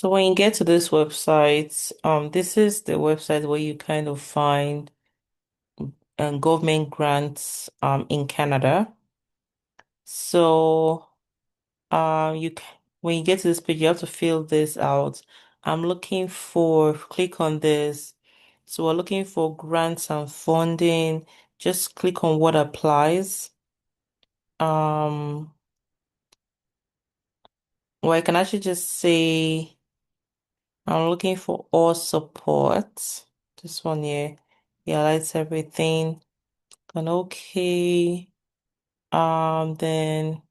So when you get to this website, this is the website where you kind of find government grants in Canada. So when you get to this page, you have to fill this out. I'm looking for, click on this. So we're looking for grants and funding. Just click on what applies. Um, or I can actually just say I'm looking for all support. This one here. Yeah, that's everything. And okay. Then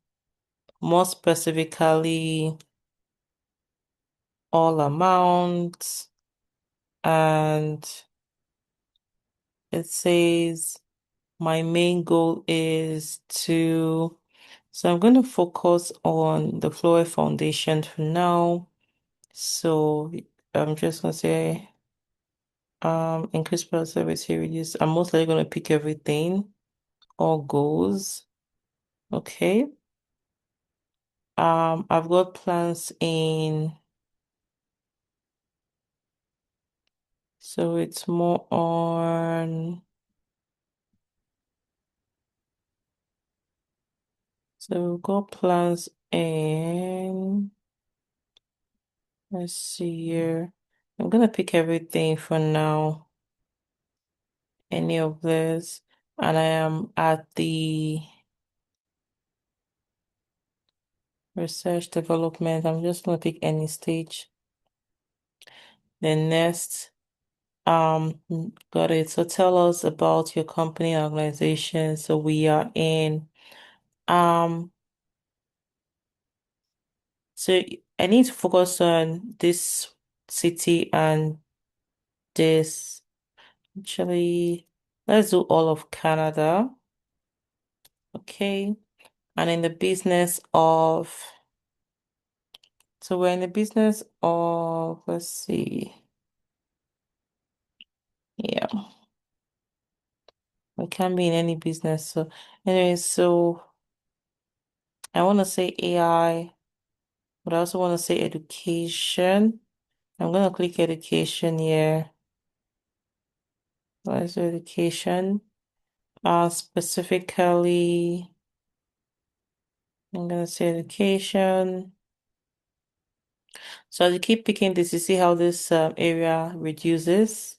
more specifically, all amounts, and it says my main goal is to, so I'm going to focus on the Flora Foundation for now. So I'm just going to say, increase productivity, reduce. I'm mostly going to pick everything, all goals. Okay. I've got plans in, so it's more on, so we've got plans in, let's see here. I'm gonna pick everything for now, any of this, and I am at the research development. I'm just gonna pick any stage. Then next, got it. So tell us about your company and organization. So we are in, um, so I need to focus on this city and this. Actually, let's do all of Canada. Okay. And in the business of, so we're in the business of, let's see. Yeah, we can be in any business. So anyway, so I want to say AI, but I also want to say education. I'm going to click education here. Let's do education. Specifically, I'm going to say education. So as you keep picking this, you see how this area reduces.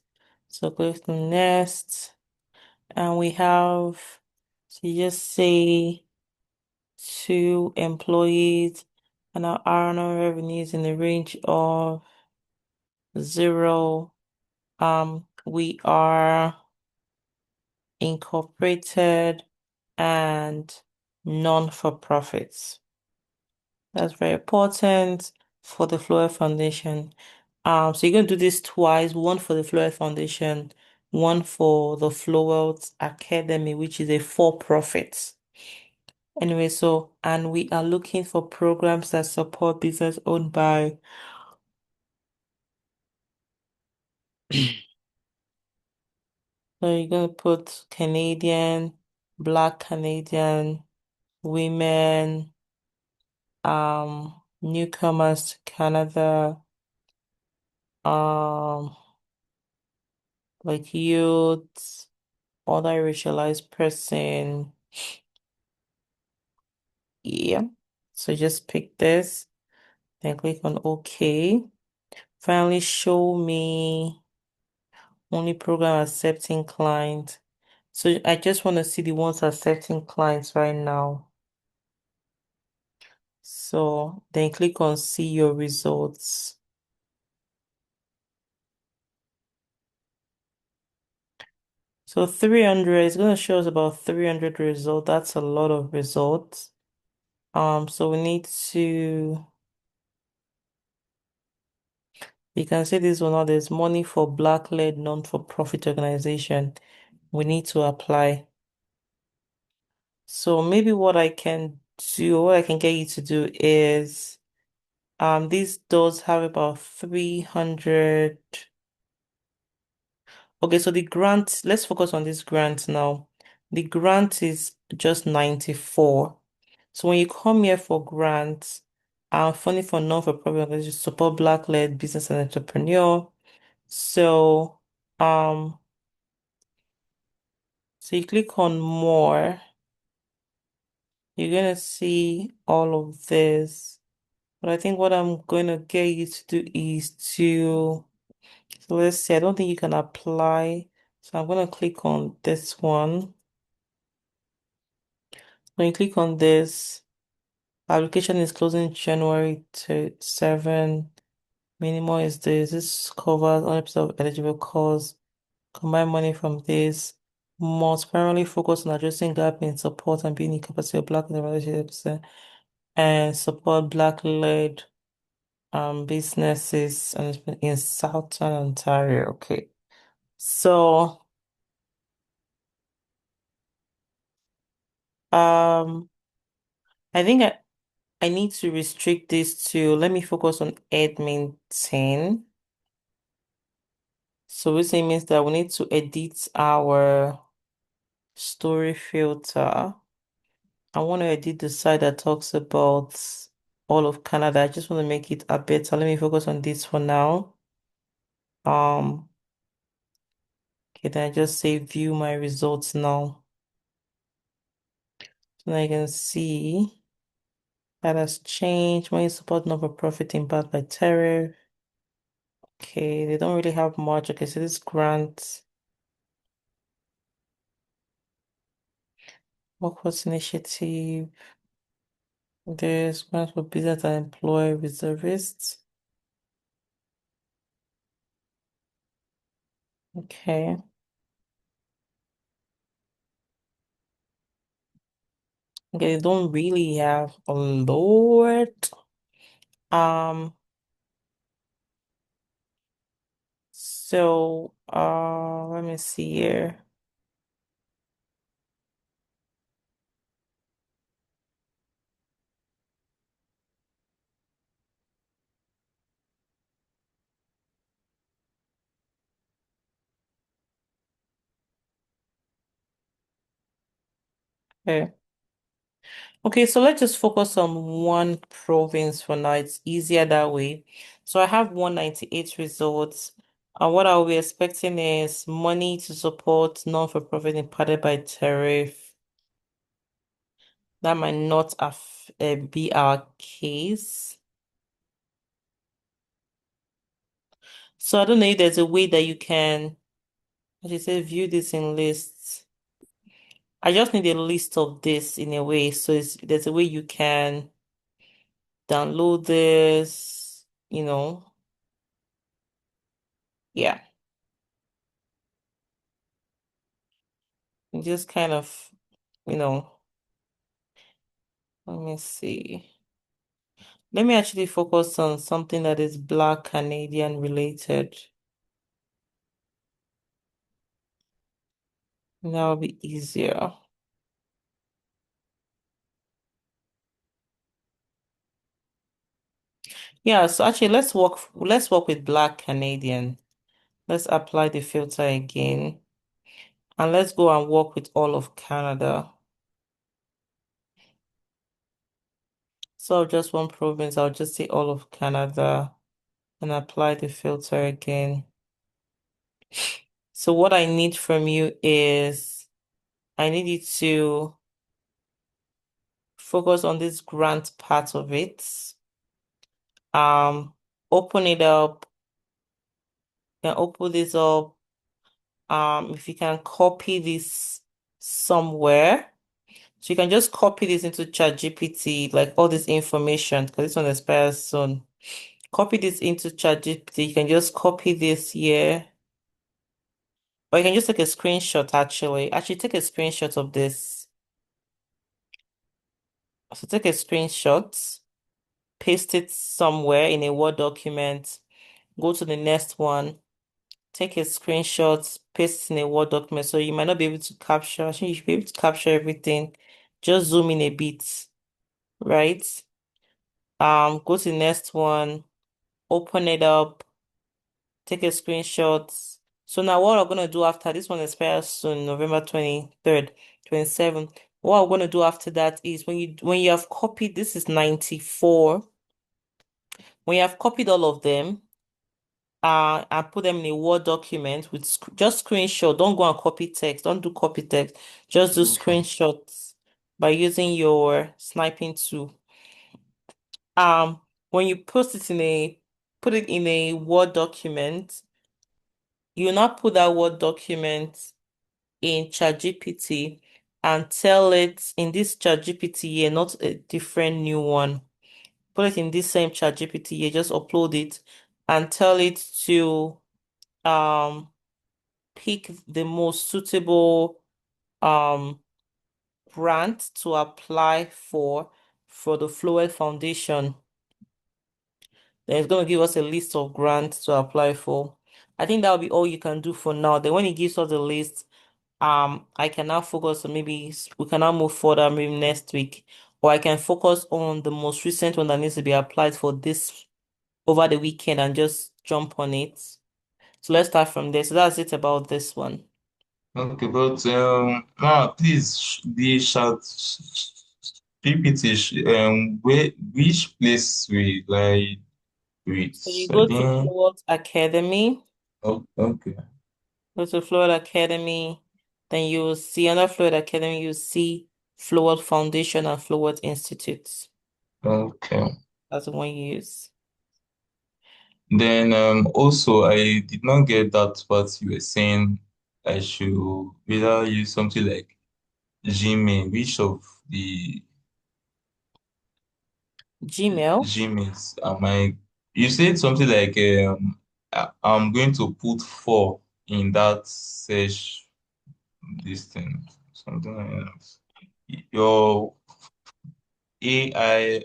So click to next, and we have, so you just say 2 employees, and our annual revenues in the range of 0. We are incorporated and non-for-profits. That's very important for the Flora Foundation. So you're going to do this twice, one for the Flora Foundation, one for the Flowelt Academy, which is a for-profit. Anyway, so, and we are looking for programs that support business owned by, so you're going to put Canadian, Black Canadian, women, newcomers to Canada, um, like youth, other racialized person. Yeah. So just pick this, then click on OK. Finally, show me only program accepting client. So I just want to see the ones accepting clients right now. So then click on see your results. So 300 is going to show us about 300 results. That's a lot of results. So we need to, you can see this one now, there's money for Black-led non-for-profit organization. We need to apply. So maybe what I can do, what I can get you to do is, this does have about 300. Okay, so the grant, let's focus on this grant now. The grant is just 94. So when you come here for grants, funding for non-for-profit organizations support Black-led business and entrepreneur. So, um, so you click on more, you're gonna see all of this. But I think what I'm going to get you to do is so let's see, I don't think you can apply. So I'm going to click on this one. When you click on this, application is closing January to 7. Minimum is this. This covers 100% of eligible calls. Combine money from this. Must primarily focus on addressing gap in support and building capacity of Black leadership and support Black-led businesses and in Southern Ontario. Okay. So um I think I need to restrict this to let me focus on Edmonton. So which means that we need to edit our story filter. I want to edit the side that talks about all of Canada. I just want to make it a better. Let me focus on this for now. Um, okay, then I just say view my results now. So now you can see that has changed. Money support not for profit impact by tariff. Okay, they don't really have much. Okay, so this grant, workforce initiative, this grant for business and employee reservists. Okay. Okay, they don't really have a lot. Um, so let me see here. Okay. Okay, so let's just focus on one province for now. It's easier that way. So I have 198 results. And what I'll be expecting is money to support non-for-profit imparted by tariff. That might not be our case. So I don't know if there's a way that you can, as you say, view this in lists. I just need a list of this in a way. So there's a way you can download this, yeah. And just kind of, you know, let me see. Let me actually focus on something that is Black Canadian related. That'll be easier. Yeah, so actually let's work with Black Canadian. Let's apply the filter again. And let's go and work with all of Canada. So just one province, I'll just say all of Canada and apply the filter again. So what I need from you is I need you to focus on this grant part of it. Um, open it up. Then open this up. If you can copy this somewhere. So you can just copy this into ChatGPT, like all this information, because this one expires soon. Copy this into ChatGPT. You can just copy this here. Or you can just take a screenshot actually. Actually, take a screenshot of this. So take a screenshot, paste it somewhere in a Word document, go to the next one, take a screenshot, paste it in a Word document. So you might not be able to capture, actually you should be able to capture everything. Just zoom in a bit, right? Go to the next one, open it up, take a screenshot. So now what I'm gonna do after this one expires soon, November 23rd, 27th. What I'm gonna do after that is when you have copied, this is 94. When you have copied all of them, and put them in a Word document with just screenshot. Don't go and copy text. Don't do copy text. Just do Okay. screenshots by using your sniping tool. Um, when you put it in a Word document, you not put that Word document in ChatGPT and tell it in this ChatGPT here, not a different new one. Put it in this same ChatGPT here, just upload it and tell it to um pick the most suitable um brand to apply for the Flowell Foundation. Then it's going to give us a list of grants to apply for. I think that will be all you can do for now. Then when it gives us the list, I can now focus on maybe we can now move further maybe next week, or I can focus on the most recent one that needs to be applied for this over the weekend and just jump on it. So let's start from there. So that's it about this one. Okay, but now please, the chat GPT, where which place we like with So you go to studying? Flowell Academy. Oh, okay, Go to Flowell Academy. Then you will see under Flowell Academy, you see Flowell Foundation and Flowell Institute. okay. That's the one you use. Then also I did not get that part you were saying I should either use something like Gmail. Which of the Gmail. Gmails am I? You said something like I'm going to put four in that search this thing, something like that. Your AI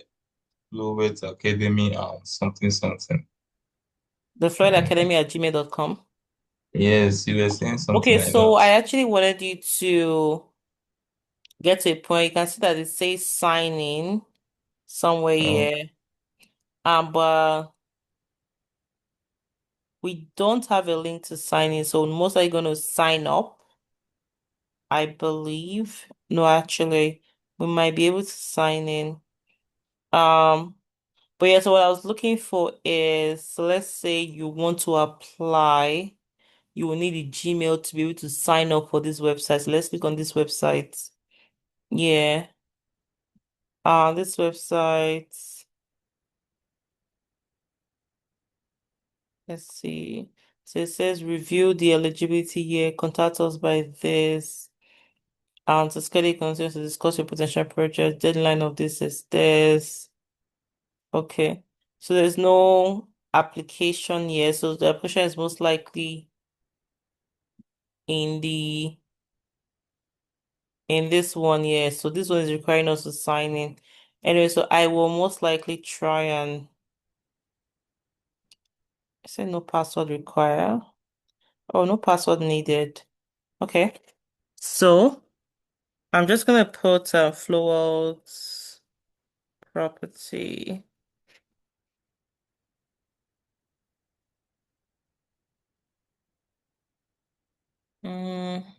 Flowet Academy and something something. The Flowell Academy at gmail.com. Yes, you were saying something Okay, like so I that. actually wanted you to get to a point. You can see that it says sign in somewhere Oh, here. But we don't have a link to sign in, so most likely going to sign up, I believe. No, actually, we might be able to sign in. Um, but yeah, so what I was looking for is, so let's say you want to apply, you will need a Gmail to be able to sign up for this website. So let's click on this website. Yeah. This website, let's see. So it says review the eligibility here, contact us by this. To schedule concerns to discuss your potential project. Deadline of this is this. Okay. So there's no application here. So the application is most likely in the in this one here. So this one is requiring us to sign in. Anyway, so I will most likely try and say no password required. Oh, no password needed. Okay. So I'm just gonna put Flowell's property. Mm.